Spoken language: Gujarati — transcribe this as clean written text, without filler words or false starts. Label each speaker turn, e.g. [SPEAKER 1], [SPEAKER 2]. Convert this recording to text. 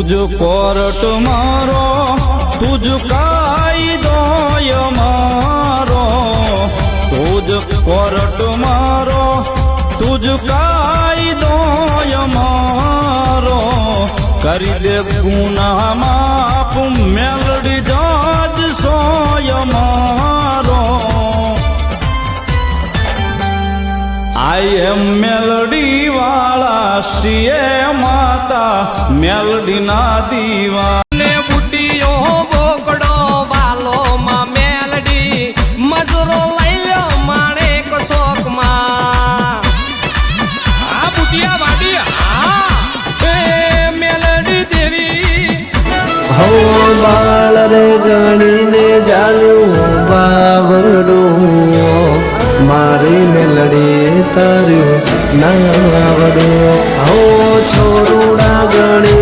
[SPEAKER 1] તુજ કોરટ મારો તુજ કાયદો મારો તુજ કોરટ મારો તુજ કાયદો મારો કરી દે ગુના માફ મેલડી જાજ સોય મારો આઈ એમ મેલડી વાળા શ્રીએ માતા મેલડી ના દીવા
[SPEAKER 2] ને બુટીઓ બોકડો વાલો માં મેલડી મજરો લઈ લ્યો માણેક શોક માં આ બુટિયા વાડી એ મેલડી દેવી
[SPEAKER 3] હો બાળ રે ગણીને જાલ્યું બાવરડું મારી મેલડી તાર્યું ના આવડું હો છોરુડા ગણી